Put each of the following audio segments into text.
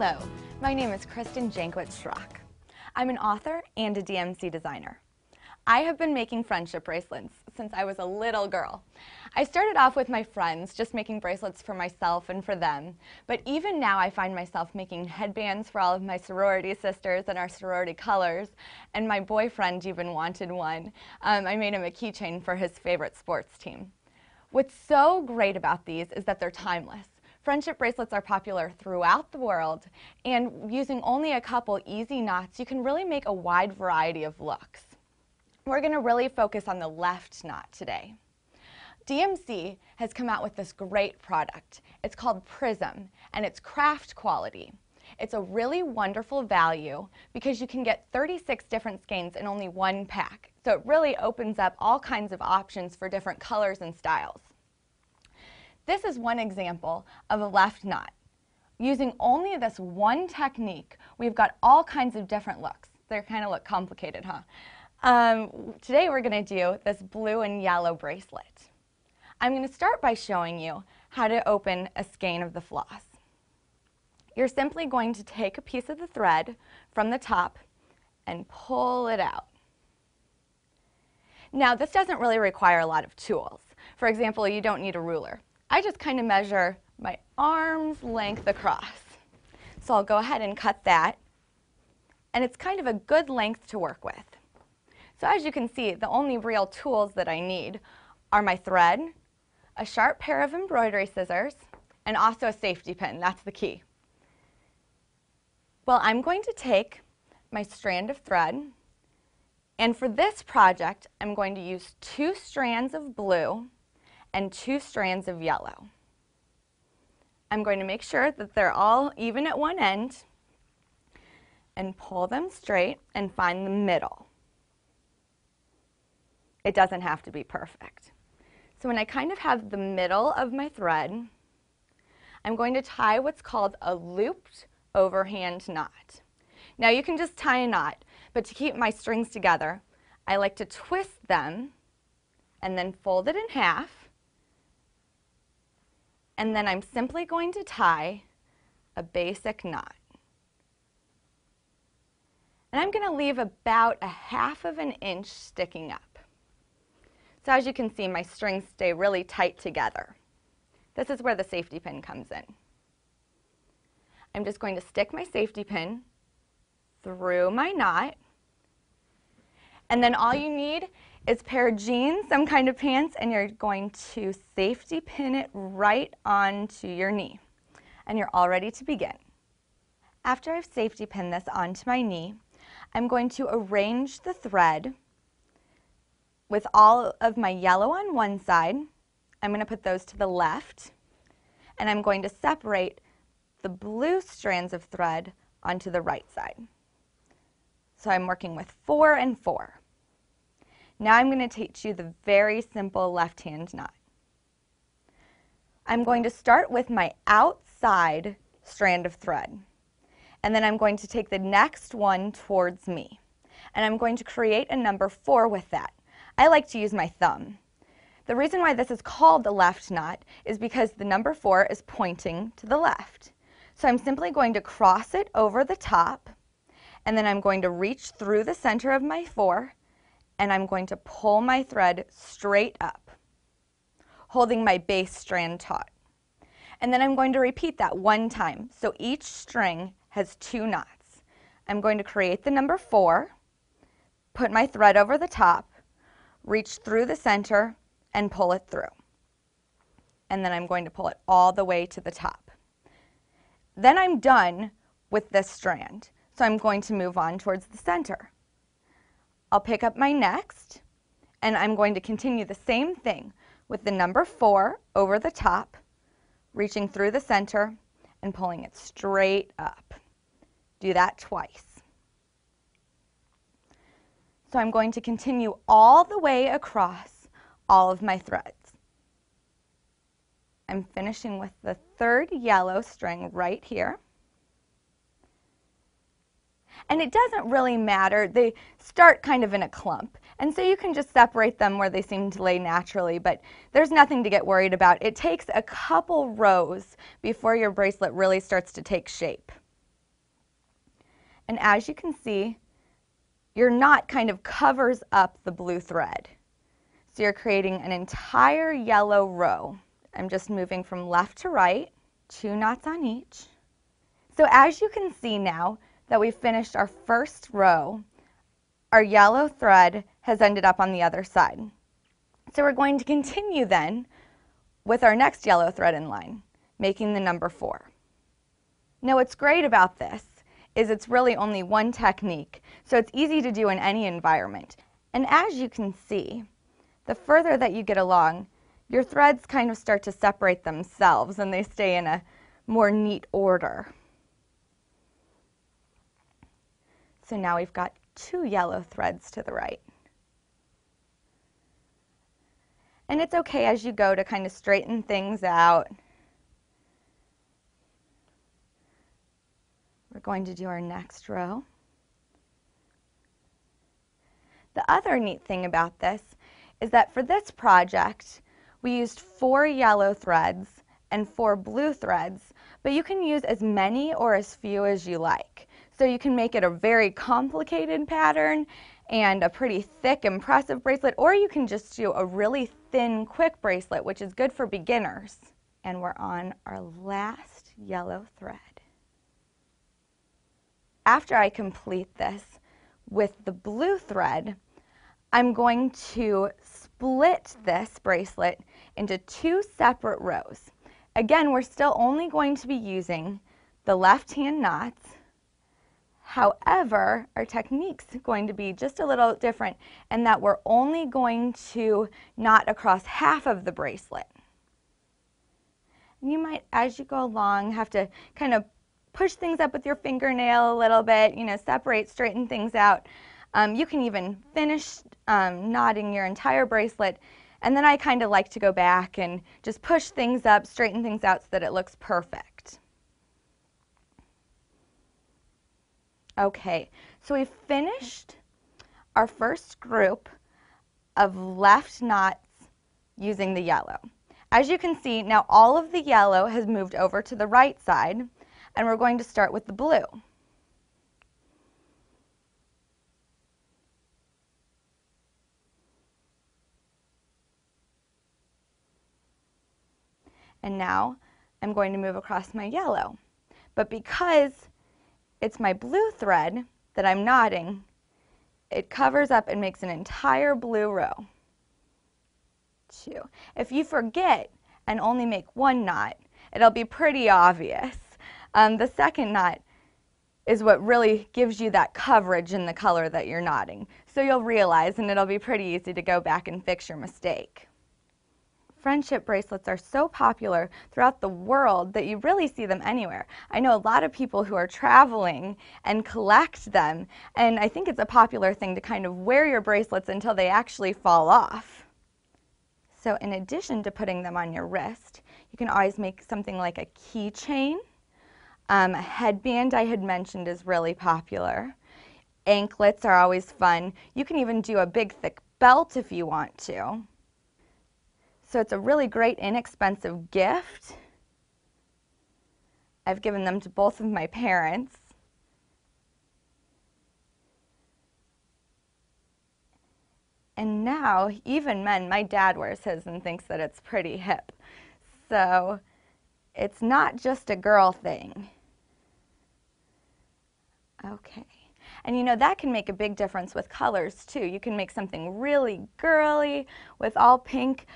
Hello, my name is Kristen Jankwitz-Schrock. I'm an author and a DMC designer. I have been making friendship bracelets since I was a little girl. I started off with my friends, just making bracelets for myself and for them, but even now I find myself making headbands for all of my sorority sisters and our sorority colors, and my boyfriend even wanted one. I made him a keychain for his favorite sports team. What's so great about these is that they're timeless. Friendship bracelets are popular throughout the world, and using only a couple easy knots, you can really make a wide variety of looks. We're going to really focus on the left knot today. DMC has come out with this great product. It's called Prism, and it's craft quality. It's a really wonderful value because you can get 36 different skeins in only one pack, so it really opens up all kinds of options for different colors and styles. This is one example of a left knot. Using only this one technique, we've got all kinds of different looks. They kind of look complicated, huh? Today we're going to do this blue and yellow bracelet. I'm going to start by showing you how to open a skein of the floss. You're simply going to take a piece of the thread from the top and pull it out. Now, this doesn't really require a lot of tools. For example, you don't need a ruler. I just kind of measure my arm's length across. So I'll go ahead and cut that, and it's kind of a good length to work with. So as you can see, the only real tools that I need are my thread, a sharp pair of embroidery scissors, and also a safety pin. That's the key. Well, I'm going to take my strand of thread, and for this project, I'm going to use 2 strands of blue and 2 strands of yellow. I'm going to make sure that they're all even at one end and pull them straight and find the middle. It doesn't have to be perfect. So when I kind of have the middle of my thread, I'm going to tie what's called a looped overhand knot. Now you can just tie a knot, but to keep my strings together, I like to twist them and then fold it in half, and then I'm simply going to tie a basic knot. And I'm going to leave about a 1/2 inch sticking up. So as you can see, my strings stay really tight together. This is where the safety pin comes in. I'm just going to stick my safety pin through my knot, and then all you need is a pair of jeans, some kind of pants, and you're going to safety pin it right onto your knee, and you're all ready to begin. After I've safety pinned this onto my knee, I'm going to arrange the thread with all of my yellow on one side. I'm going to put those to the left, and I'm going to separate the blue strands of thread onto the right side. So I'm working with 4 and 4. Now I'm going to teach you the very simple left-hand knot. I'm going to start with my outside strand of thread, and then I'm going to take the next one towards me, and I'm going to create a number 4 with that. I like to use my thumb. The reason why this is called the left knot is because the number 4 is pointing to the left. So I'm simply going to cross it over the top, and then I'm going to reach through the center of my 4, and I'm going to pull my thread straight up, holding my base strand taut. And then I'm going to repeat that 1 time, so each string has 2 knots. I'm going to create the number 4, put my thread over the top, reach through the center, and pull it through. And then I'm going to pull it all the way to the top. Then I'm done with this strand, so I'm going to move on towards the center. I'll pick up my next, and I'm going to continue the same thing with the number 4 over the top, reaching through the center, and pulling it straight up. Do that twice. So I'm going to continue all the way across all of my threads. I'm finishing with the 3rd yellow string right here. And it doesn't really matter. They start kind of in a clump. And so you can just separate them where they seem to lay naturally, but there's nothing to get worried about. It takes a couple rows before your bracelet really starts to take shape. And as you can see, your knot kind of covers up the blue thread. So you're creating an entire yellow row. I'm just moving from left to right, 2 knots on each. So as you can see now that we've finished our first row, our yellow thread has ended up on the other side. So we're going to continue then with our next yellow thread in line, making the number 4. Now what's great about this is it's really only one technique, so it's easy to do in any environment. And as you can see, the further that you get along, your threads kind of start to separate themselves and they stay in a more neat order. So now we've got 2 yellow threads to the right. And it's okay as you go to kind of straighten things out. We're going to do our next row. The other neat thing about this is that for this project, we used 4 yellow threads and 4 blue threads, but you can use as many or as few as you like. So you can make it a very complicated pattern and a pretty thick, impressive bracelet, or you can just do a really thin, quick bracelet, which is good for beginners. And we're on our last yellow thread. After I complete this with the blue thread, I'm going to split this bracelet into 2 separate rows. Again, we're still only going to be using the left-hand knots. However, our technique's going to be just a little different in that we're only going to knot across half of the bracelet. And you might, as you go along, have to kind of push things up with your fingernail a little bit, separate, straighten things out. You can even finish knotting your entire bracelet, and then I kind of like to go back and just push things up, straighten things out so that it looks perfect. Okay, so we've finished our first group of left knots using the yellow. As you can see, now all of the yellow has moved over to the right side, and we're going to start with the blue. And now I'm going to move across my yellow. But because it's my blue thread that I'm knotting, it covers up and makes an entire blue row. 2. If you forget and only make 1 knot, it'll be pretty obvious. The second knot is what really gives you that coverage in the color that you're knotting. So you'll realize, and it'll be pretty easy to go back and fix your mistake. Friendship bracelets are so popular throughout the world that you really see them anywhere. I know a lot of people who are traveling and collect them, and I think it's a popular thing to kind of wear your bracelets until they actually fall off. So in addition to putting them on your wrist, you can always make something like a keychain. A headband I had mentioned is really popular. Anklets are always fun. You can even do a big thick belt if you want to. So it's a really great inexpensive gift. I've given them to both of my parents. And now, even men, my dad wears his and thinks that it's pretty hip. So it's not just a girl thing. Okay. And that can make a big difference with colors too. You can make something really girly with all pink,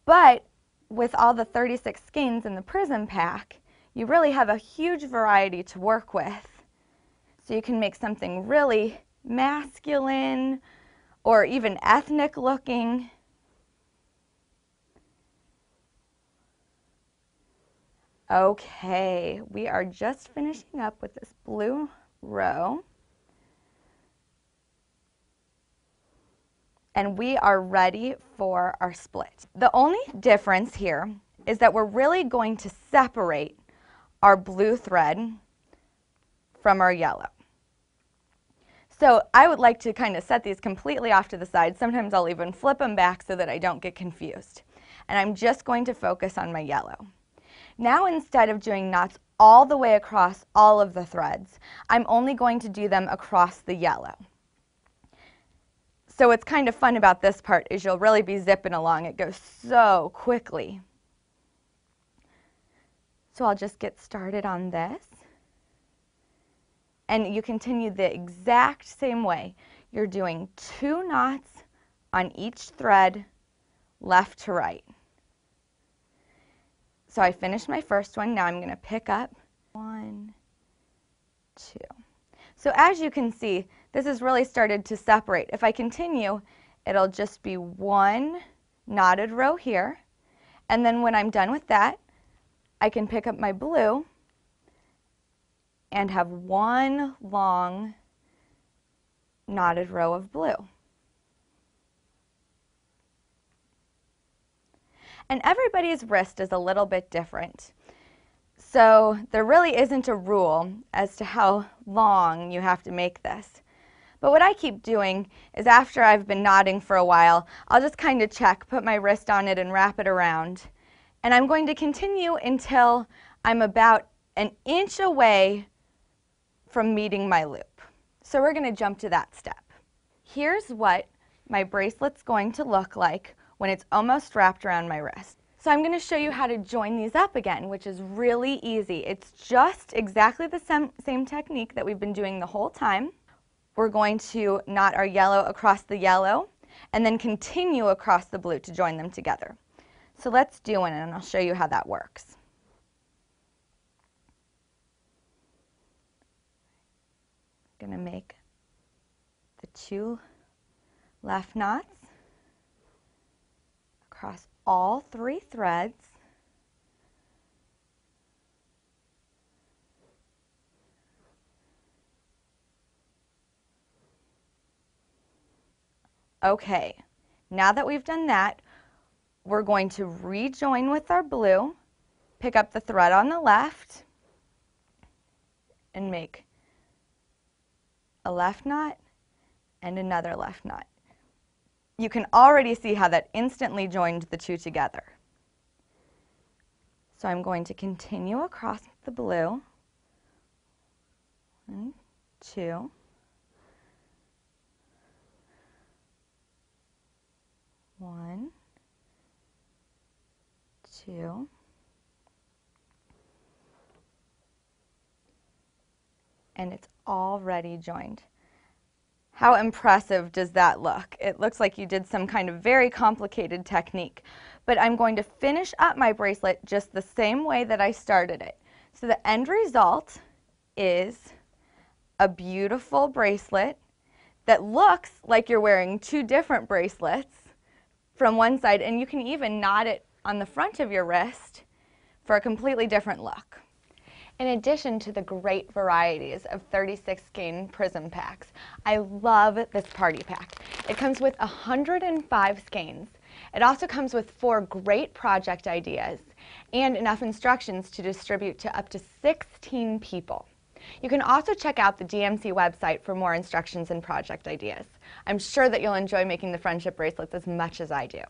but with all the 36 skeins in the prism pack, you really have a huge variety to work with. So you can make something really masculine or even ethnic looking. Okay, we are just finishing up with this blue row. And we are ready for our split. The only difference here is that we're really going to separate our blue thread from our yellow. So I would like to kind of set these completely off to the side. Sometimes I'll even flip them back so that I don't get confused. And I'm just going to focus on my yellow. Now instead of doing knots all the way across all of the threads. I'm only going to do them across the yellow. So what's kind of fun about this part is you'll really be zipping along. It goes so quickly. So I'll just get started on this. And you continue the exact same way. You're doing 2 knots on each thread, left to right. So I finished my first one. Now I'm going to pick up 1, 2. So as you can see, this has really started to separate. If I continue, it'll just be 1 knotted row here. And then when I'm done with that, I can pick up my blue and have 1 long knotted row of blue. And everybody's wrist is a little bit different. So there really isn't a rule as to how long you have to make this. But what I keep doing is after I've been knotting for a while, I'll just kind of check, put my wrist on it and wrap it around. And I'm going to continue until I'm about 1 inch away from meeting my loop. So we're going to jump to that step. Here's what my bracelet's going to look like when it's almost wrapped around my wrist. So I'm going to show you how to join these up again, which is really easy. It's just exactly the same technique that we've been doing the whole time. We're going to knot our yellow across the yellow and then continue across the blue to join them together. So let's do it and I'll show you how that works. I'm going to make the 2 left knots across all 3 threads. Okay, now that we've done that, we're going to rejoin with our blue, pick up the thread on the left, and make a left knot and another left knot. You can already see how that instantly joined the 2 together. So I'm going to continue across the blue. 1, 2. 1, 2. And it's already joined. How impressive does that look? It looks like you did some kind of very complicated technique. But I'm going to finish up my bracelet just the same way that I started it. So the end result is a beautiful bracelet that looks like you're wearing 2 different bracelets from one side, and you can even knot it on the front of your wrist for a completely different look. In addition to the great varieties of 36 Skein prism packs, I love this party pack. It comes with 105 skeins. It also comes with 4 great project ideas and enough instructions to distribute to up to 16 people. You can also check out the DMC website for more instructions and project ideas. I'm sure that you'll enjoy making the friendship bracelets as much as I do.